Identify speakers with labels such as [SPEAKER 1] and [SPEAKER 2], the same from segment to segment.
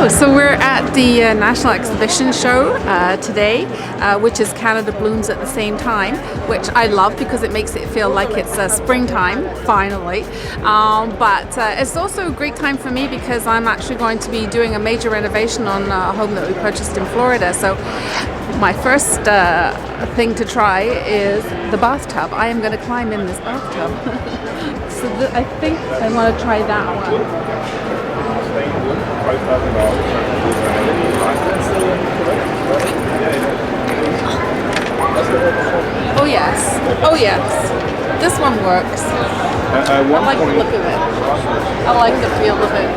[SPEAKER 1] Hello, so we're at the National Exhibition Show today, which is Canada Blooms at the same time, which I love because it makes it feel like it's springtime, finally. But it's also a great time for me because I'm actually going to be doing a major renovation on a home that we purchased in Florida. So my first thing to try is the bathtub. I am going to climb in this bathtub. So I think I want to try that one. Oh yes, oh yes, this one works. I like the look of it. I like the feel of it.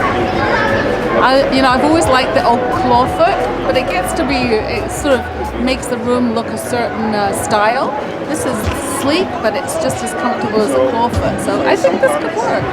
[SPEAKER 1] I've always liked the old clawfoot, but it gets to be, it sort of makes the room look a certain style. This is sleek, but it's just as comfortable as a clawfoot, so I think this could work.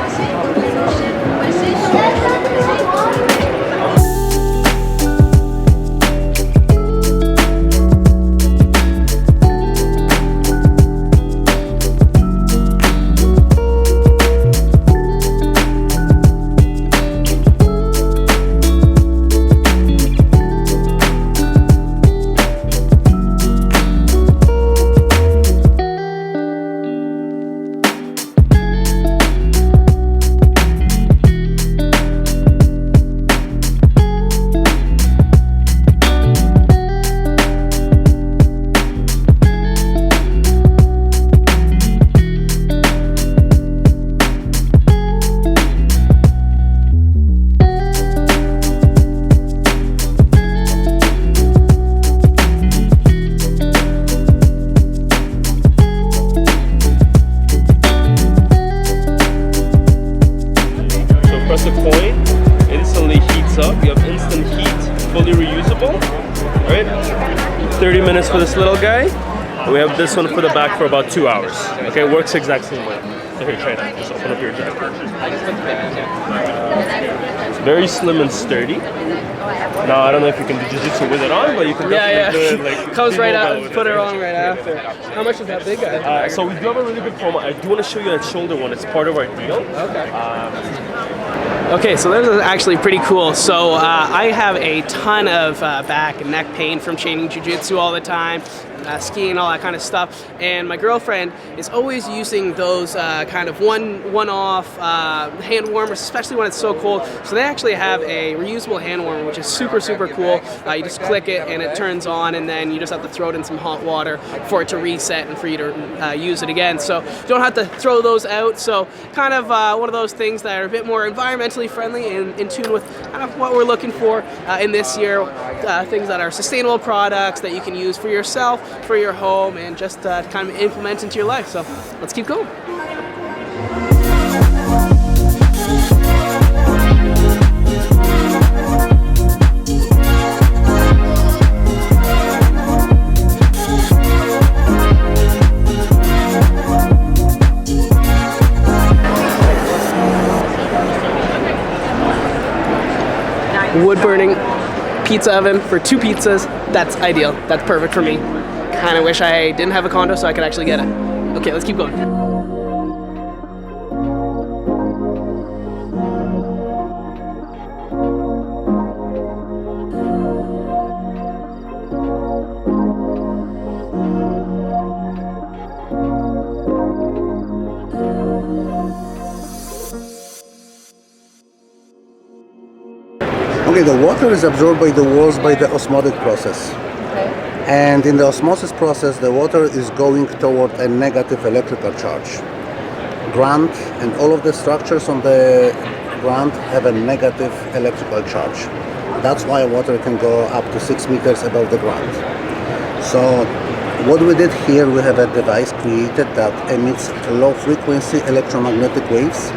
[SPEAKER 2] Press a coin, it instantly heats up. You have instant heat, fully reusable. All right, 30 minutes for this little guy. We have this one for the back for about 2 hours. Okay, works exact same way. So here, try it out. Just open up your jacket. It's very slim and sturdy. Now I don't know if you can do jiu-jitsu with it on, but you can definitely do it like
[SPEAKER 3] comes right out. Put it on right after. How much is that big guy?
[SPEAKER 2] So we do have a really good promo. I do want to show you that shoulder one. It's part of our deal.
[SPEAKER 3] Okay. Okay, so this is actually pretty cool. So I have a ton of back and neck pain from training jiu-jitsu all the time, skiing, all that kind of stuff. And my girlfriend is always using those kind of one-off hand warmers, especially when it's so cold. So they actually have a reusable hand warmer, which is super, super cool. You just click it and it turns on, and then you just have to throw it in some hot water for it to reset and for you to use it again. So you don't have to throw those out. So kind of one of those things that are a bit more environmentally friendly and in tune with kind of what we're looking for in this year. Things that are sustainable products that you can use for yourself, for your home, and just kind of implement into your life. So let's keep going. Wood burning pizza oven for 2 pizzas. That's ideal. That's perfect for me. Kind of wish I didn't have a condo so I could actually get it. Okay, let's keep going.
[SPEAKER 4] Okay, the water is absorbed by the walls by the osmotic process.
[SPEAKER 1] Okay.
[SPEAKER 4] And in the osmosis process, the water is going toward a negative electrical charge. Ground and all of the structures on the ground have a negative electrical charge. That's why water can go up to 6 meters above the ground. So what we did here, we have a device created that emits low frequency electromagnetic waves.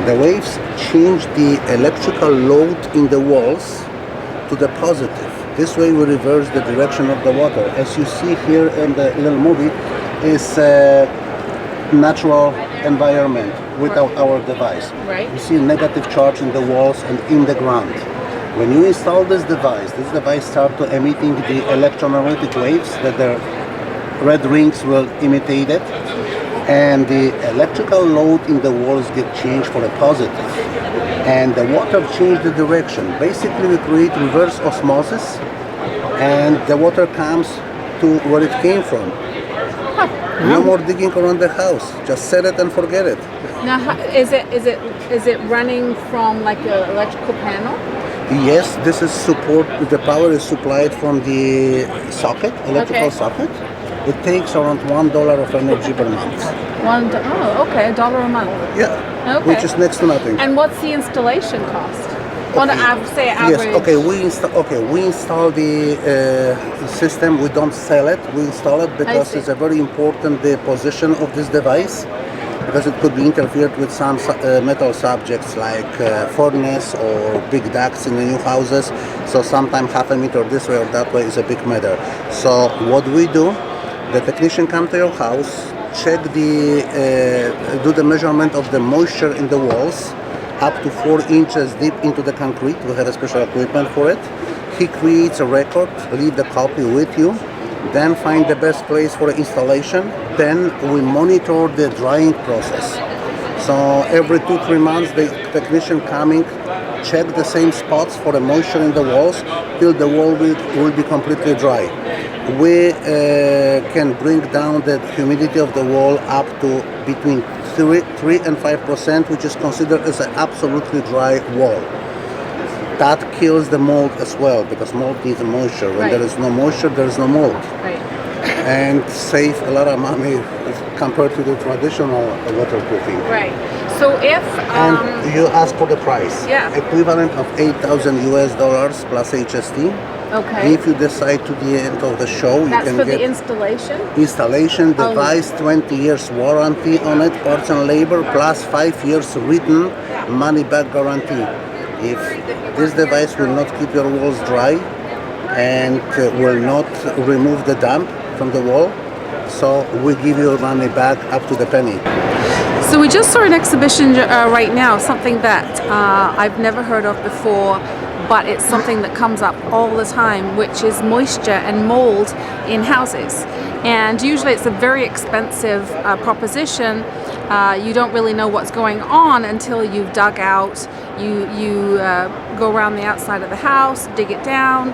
[SPEAKER 4] The waves change the electrical load in the walls to the positive. This way we reverse the direction of the water. As you see here in the little movie, is a natural environment without our device.
[SPEAKER 1] Right.
[SPEAKER 4] You see a negative charge in the walls and in the ground. When you install this device starts to emitting the electromagnetic waves that the red rings will imitate it. and the electrical load in the walls get changed for a positive, and the water change the direction. Basically, we create reverse osmosis, and the water comes to where it came from. No more digging around the house. Just set it and forget it.
[SPEAKER 1] Now, is it running from like an electrical panel?
[SPEAKER 4] Yes, this is support. The power is supplied from the socket, electrical socket. It takes around $1 of energy per month.
[SPEAKER 1] Okay, $1 a month.
[SPEAKER 4] Yeah,
[SPEAKER 1] Okay.
[SPEAKER 4] which is next to nothing.
[SPEAKER 1] And what's the installation cost? On the say average.
[SPEAKER 4] Yes. Okay. We install the system. We don't sell it. We install it because it's a very important the position of this device, because it could be interfered with some metal subjects like furnace or big ducts in the new houses. So sometimes half a meter this way or that way is a big matter. So what we do, the technician come to your house, check do the measurement of the moisture in the walls, up to 4 inches deep into the concrete. We have a special equipment for it. He creates a record, leave the copy with you, then find the best place for installation. Then we monitor the drying process. So every 2-3 months, the technician coming, check the same spots for the moisture in the walls till the wall will be completely dry. We can bring down the humidity of the wall up to between 3 and 5%, which is considered as an absolutely dry wall. That kills the mold as well, because mold needs moisture. When there is no moisture, there is no mold.
[SPEAKER 1] Right.
[SPEAKER 4] And save a lot of money compared to the traditional waterproofing.
[SPEAKER 1] Right. So if
[SPEAKER 4] And you ask for the price.
[SPEAKER 1] Yeah.
[SPEAKER 4] Equivalent of $8,000 plus HST.
[SPEAKER 1] okay,
[SPEAKER 4] If you decide to the end of the show, you
[SPEAKER 1] that's
[SPEAKER 4] can
[SPEAKER 1] for
[SPEAKER 4] get
[SPEAKER 1] the installation.
[SPEAKER 4] installation device, 20 years warranty on it, parts and labor, plus 5 years written money back guarantee. If this device will not keep your walls dry and will not remove the damp from the wall, so we give you money back up to the penny.
[SPEAKER 1] So we just saw an exhibition right now, something that I've never heard of before, but it's something that comes up all the time, which is moisture and mold in houses. And usually it's a very expensive proposition. You don't really know what's going on until you've dug out. You go around the outside of the house, dig it down,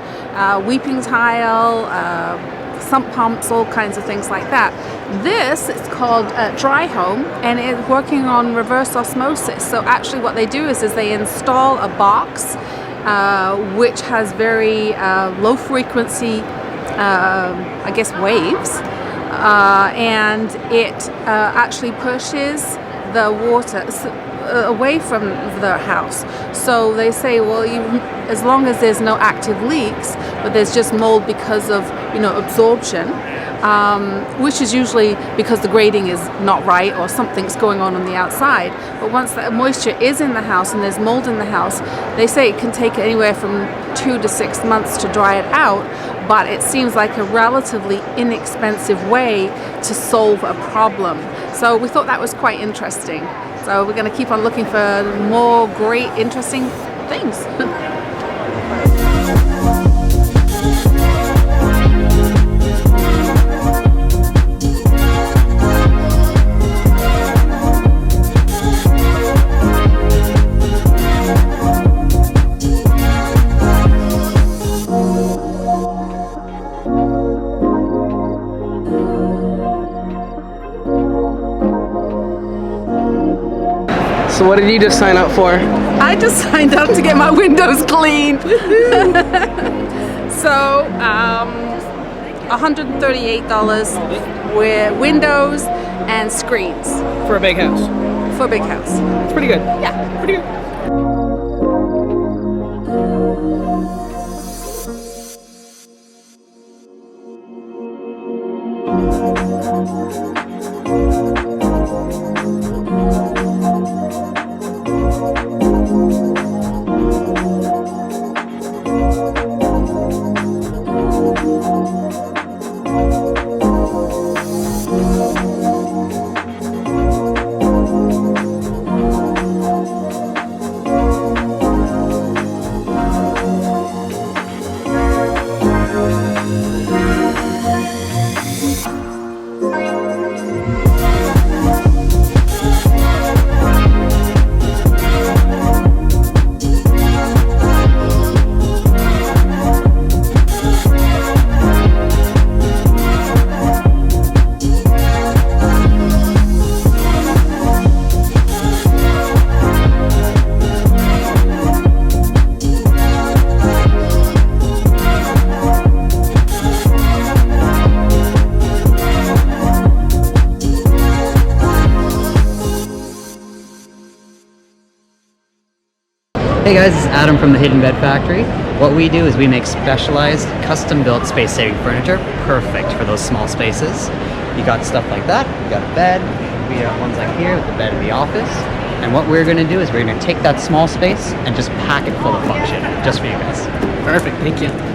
[SPEAKER 1] weeping tile, sump pumps, all kinds of things like that. This is called Dry Home, and it's working on reverse osmosis. So actually what they do is they install a box which has very low frequency, I guess, waves, and it actually pushes the water away from the house. So they say, well, as long as there's no active leaks, but there's just mold because of absorption, which is usually because the grading is not right or something's going on the outside. But once that moisture is in the house and there's mold in the house, they say it can take anywhere from 2 to 6 months to dry it out, but it seems like a relatively inexpensive way to solve a problem. So we thought that was quite interesting. So we're going to keep on looking for more great, interesting things.
[SPEAKER 3] So what did you just sign up for?
[SPEAKER 1] I just signed up to get my windows cleaned. So, $138 with windows and screens
[SPEAKER 3] For a big house.
[SPEAKER 1] for a big house.
[SPEAKER 3] It's pretty good.
[SPEAKER 1] Yeah.
[SPEAKER 3] Pretty good.
[SPEAKER 5] Hey guys, it's Adam from the Hidden Bed Factory. What we do is we make specialized, custom-built space-saving furniture, perfect for those small spaces. You got stuff like that, you got a bed, we have ones like here with the bed in the office. And what we're gonna do is we're gonna take that small space and just pack it full of function, just for you guys.
[SPEAKER 3] Perfect, thank you.